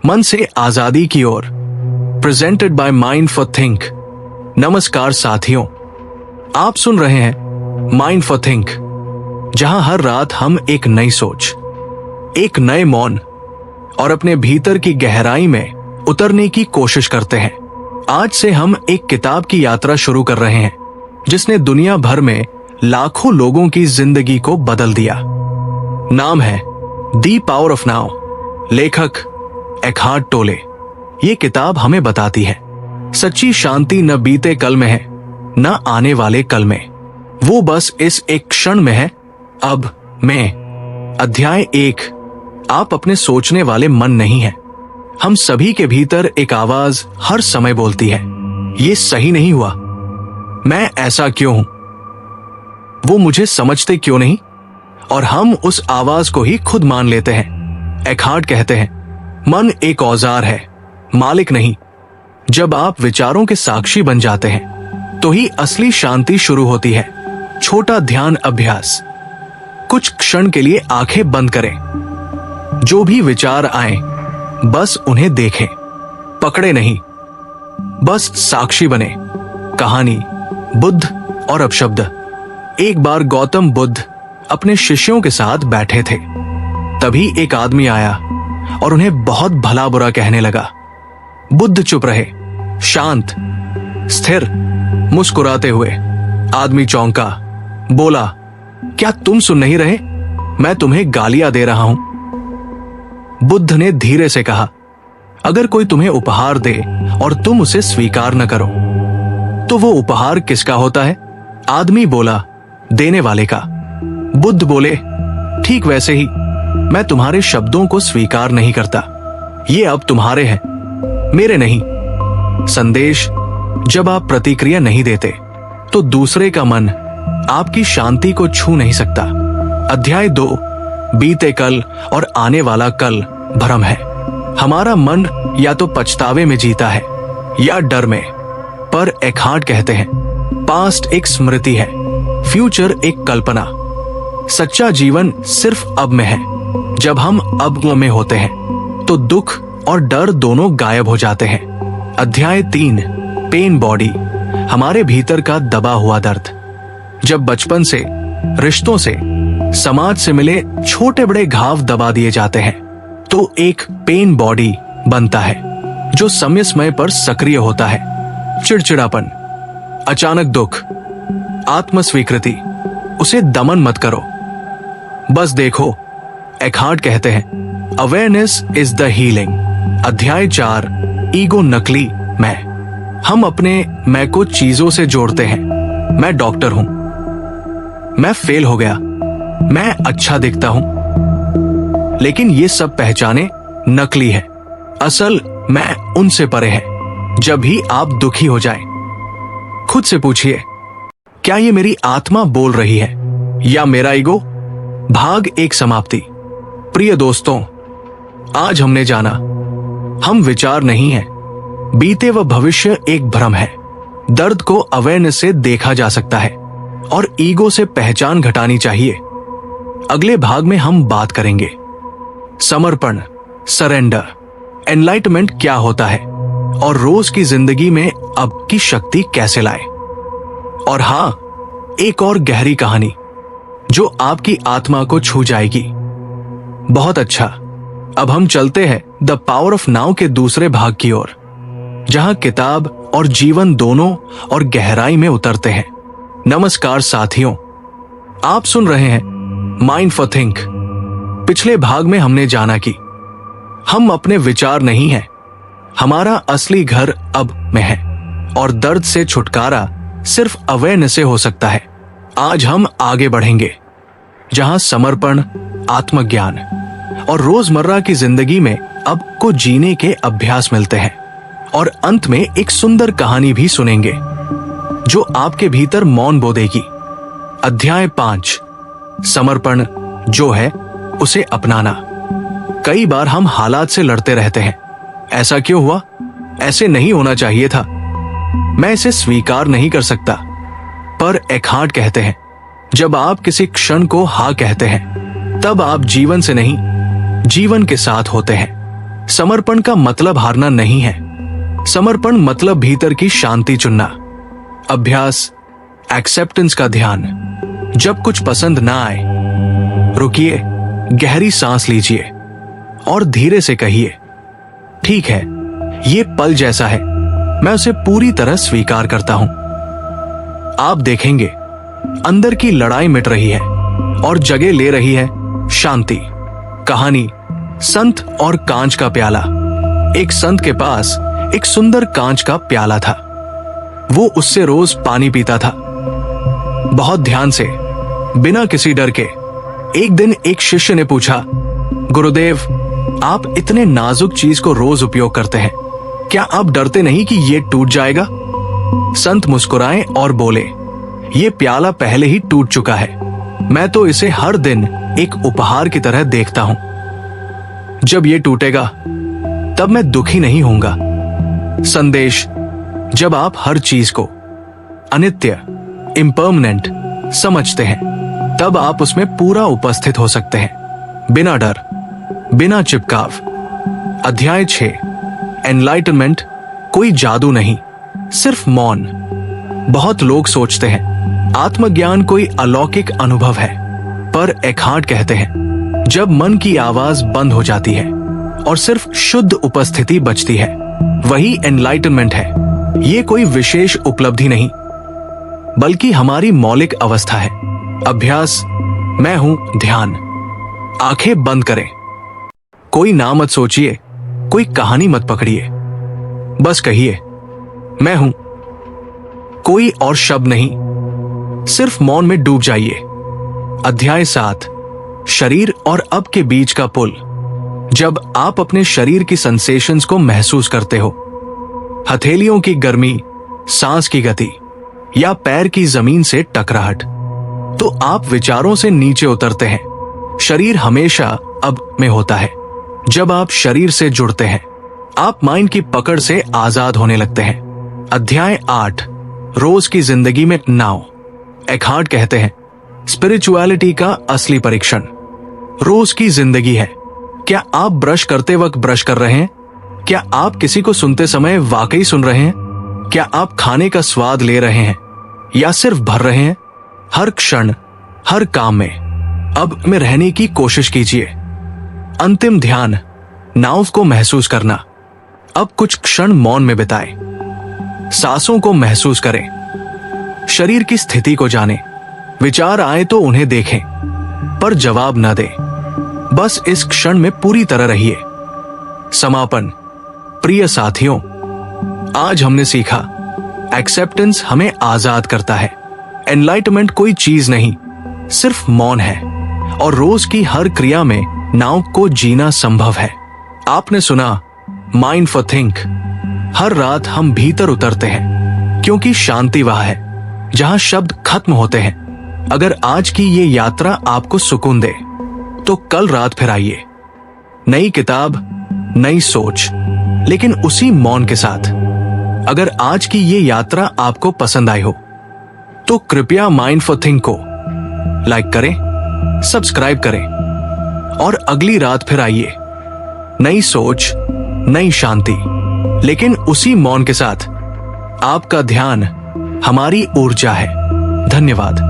मन से आजादी की ओर, presented by mind for think. नमस्कार साथियों, आप सुन रहे हैं माइंड फॉर थिंक, जहां हर रात हम एक नई सोच, एक नए मौन और अपने भीतर की गहराई में उतरने की कोशिश करते हैं। आज से हम एक किताब की यात्रा शुरू कर रहे हैं जिसने दुनिया भर में लाखों लोगों की जिंदगी को बदल दिया। नाम है द पावर ऑफ नाउ। लेखक एकहार्ट टोले। ये किताब हमें बताती है सच्ची शांति न बीते कल में है, न आने वाले कल में, वो बस इस एक क्षण में है, अब मैं। अध्याय 1। आप अपने सोचने वाले मन नहीं है। हम सभी के भीतर एक आवाज हर समय बोलती है, ये सही नहीं हुआ, मैं ऐसा क्यों हूं, वो मुझे समझते क्यों नहीं, और हम उस आवाज को ही खुद मान लेते हैं। एकहार्ट कहते हैं, मन एक औजार है, मालिक नहीं। जब आप विचारों के साक्षी बन जाते हैं तो ही असली शांति शुरू होती है। छोटा ध्यान अभ्यास। कुछ क्षण के लिए आंखें बंद करें। जो भी विचार आए बस उन्हें देखें, पकड़े नहीं, बस साक्षी बने। कहानी बुद्ध और अपशब्द। एक बार गौतम बुद्ध अपने शिष्यों के साथ बैठे थे। तभी एक आदमी आया और उन्हें बहुत भला बुरा कहने लगा। बुद्ध चुप रहे, शांत, स्थिर, मुस्कुराते हुए। आदमी चौंका, बोला, क्या तुम सुन नहीं रहे? मैं तुम्हें गालियां दे रहा हूं। बुद्ध ने धीरे से कहा, अगर कोई तुम्हें उपहार दे और तुम उसे स्वीकार न करो तो वो उपहार किसका होता है? आदमी बोला, देने वाले का। बुद्ध बोले, ठीक वैसे ही मैं तुम्हारे शब्दों को स्वीकार नहीं करता। ये अब तुम्हारे हैं, मेरे नहीं। संदेश, जब आप प्रतिक्रिया नहीं देते तो दूसरे का मन आपकी शांति को छू नहीं सकता। अध्याय 2। बीते कल और आने वाला कल भ्रम है। हमारा मन या तो पछतावे में जीता है या डर में। पर एकहार्ट कहते हैं, पास्ट एक स्मृति है, फ्यूचर एक कल्पना। सच्चा जीवन सिर्फ अब में है। जब हम अब में होते हैं तो दुख और डर दोनों गायब हो जाते हैं। अध्याय 3। Pen body. हमारे भीतर का दबा हुआ दर्द। जब बचपन से, रिश्तों से, समाज से मिले छोटे बड़े घाव दबा दिए जाते हैं तो एक पेन बॉडी बनता है जो समय समय पर सक्रिय होता है। चिड़चिड़ापन, अचानक दुख, आत्मस्वीकृति। उसे दमन मत करो, बस देखो। एकहार्ट कहते हैं, अवेयरनेस इज द हीलिंग। अध्याय 4। ईगो नकली मैं। हम अपने मैं को चीजों से जोड़ते हैं। मैं डॉक्टर हूं, मैं फेल हो गया, मैं अच्छा दिखता हूं। लेकिन ये सब पहचाने नकली है। असल मैं उनसे परे है। जब भी आप दुखी हो जाएं, खुद से पूछिए, क्या ये मेरी आत्मा बोल रही है या मेरा ईगो? भाग 1 समाप्ति। प्रिय दोस्तों, आज हमने जाना, हम विचार नहीं है, बीते व भविष्य एक भ्रम है। दर्द को अवेयरनेस से देखा जा सकता है और ईगो से पहचान घटानी चाहिए। अगले भाग में हम बात करेंगे समर्पण, सरेंडर, एनलाइटमेंट क्या होता है और रोज की जिंदगी में अब की शक्ति कैसे लाए। और हां, एक और गहरी कहानी जो आपकी आत्मा को छू जाएगी। बहुत अच्छा, अब हम चलते हैं द पावर ऑफ नाउ के दूसरे भाग की ओर, जहां किताब और जीवन दोनों और गहराई में उतरते हैं। नमस्कार साथियों, आप सुन रहे हैं माइंड फॉर थिंक। पिछले भाग में हमने जाना कि हम अपने विचार नहीं हैं, हमारा असली घर अब में है और दर्द से छुटकारा सिर्फ अवेयरनेस से हो सकता है। आज हम आगे बढ़ेंगे जहां समर्पण, आत्मज्ञान और रोजमर्रा की जिंदगी में अब को जीने के अभ्यास मिलते हैं। और अंत में एक सुंदर कहानी भी सुनेंगे जो आपके भीतर मौन बो देगी। अध्याय 5। समर्पण जो है उसे अपनाना। कई बार हम हालात से लड़ते रहते हैं, ऐसा क्यों हुआ, ऐसे नहीं होना चाहिए था, मैं इसे स्वीकार नहीं कर सकता। पर एकहार्ट कहते हैं, जब आप किसी क्षण को हाँ कहते हैं तब आप जीवन से नहीं, जीवन के साथ होते हैं। समर्पण का मतलब हारना नहीं है। समर्पण मतलब भीतर की शांति चुनना। अभ्यास एक्सेप्टेंस का ध्यान। जब कुछ पसंद ना आए, रुकिए, गहरी सांस लीजिए और धीरे से कहिए, ठीक है, ये पल जैसा है, मैं उसे पूरी तरह स्वीकार करता हूं। आप देखेंगे अंदर की लड़ाई मिट रही है और जगह ले रही है शांति। कहानी संत और कांच का प्याला। एक संत के पास एक सुंदर कांच का प्याला था। वो उससे रोज पानी पीता था, बहुत ध्यान से, बिना किसी डर के। एक दिन एक शिष्य ने पूछा, गुरुदेव, आप इतने नाजुक चीज को रोज उपयोग करते हैं, क्या आप डरते नहीं कि ये टूट जाएगा? संत मुस्कुराए और बोले, ये प्याला पहले ही टूट चुका है, मैं तो इसे हर दिन एक उपहार की तरह देखता हूं। जब ये टूटेगा तब मैं दुखी नहीं होऊंगा। संदेश, जब आप हर चीज को अनित्य, इम्पर्मनेंट समझते हैं, तब आप उसमें पूरा उपस्थित हो सकते हैं, बिना डर, बिना चिपकाव। अध्याय 6, एनलाइटनमेंट कोई जादू नहीं, सिर्फ मौन। बहुत लोग सोचते हैं आत्मज्ञान कोई अलौकिक अनुभव है, पर एखार्ट कहते हैं जब मन की आवाज बंद हो जाती है और सिर्फ शुद्ध उपस्थिति बचती है, वही एनलाइटनमेंट है। ये कोई विशेष उपलब्धि नहीं, बल्कि हमारी मौलिक अवस्था है। अभ्यास मैं हूं ध्यान। आंखें बंद करें, कोई नाम मत सोचिए, कोई कहानी मत पकड़िए, बस कहिए मैं हूं। कोई और शब्द नहीं, सिर्फ मौन में डूब जाइए। अध्याय 7, शरीर और अब के बीच का पुल। जब आप अपने शरीर की सेंसेशंस को महसूस करते हो, हथेलियों की गर्मी, सांस की गति या पैर की जमीन से टकराहट, तो आप विचारों से नीचे उतरते हैं। शरीर हमेशा अब में होता है। जब आप शरीर से जुड़ते हैं, आप माइंड की पकड़ से आजाद होने लगते हैं। अध्याय 8, रोज की जिंदगी में नाव। एखार्ट कहते हैं स्पिरिचुअलिटी का असली परीक्षण रोज की जिंदगी है। क्या आप ब्रश करते वक्त ब्रश कर रहे हैं? क्या आप किसी को सुनते समय वाकई सुन रहे हैं? क्या आप खाने का स्वाद ले रहे हैं या सिर्फ भर रहे हैं? हर क्षण, हर काम में अब में रहने की कोशिश कीजिए। अंतिम ध्यान, नाव को महसूस करना। अब कुछ क्षण मौन में बिताएं, सांसों को महसूस करें, शरीर की स्थिति को जानें। विचार आए तो उन्हें देखें, पर जवाब न दें, बस इस क्षण में पूरी तरह रहिए। समापन। प्रिय साथियों, आज हमने सीखा एक्सेप्टेंस हमें आजाद करता है। एनलाइटमेंट कोई चीज नहीं, सिर्फ मौन है, और रोज की हर क्रिया में नाव को जीना संभव है। आपने सुना माइंड फॉर थिंक। हर रात हम भीतर उतरते हैं, क्योंकि शांति वह है जहां शब्द खत्म होते हैं। अगर आज की ये यात्रा आपको सुकून दे, तो कल रात फिर आइए, नई किताब, नई सोच, लेकिन उसी मौन के साथ। अगर आज की ये यात्रा आपको पसंद आई हो, तो कृपया माइंड फॉर थिंक को लाइक करें, सब्सक्राइब करें, और अगली रात फिर आइए, नई सोच, नई शांति, लेकिन उसी मौन के साथ। आपका ध्यान हमारी ऊर्जा है। धन्यवाद।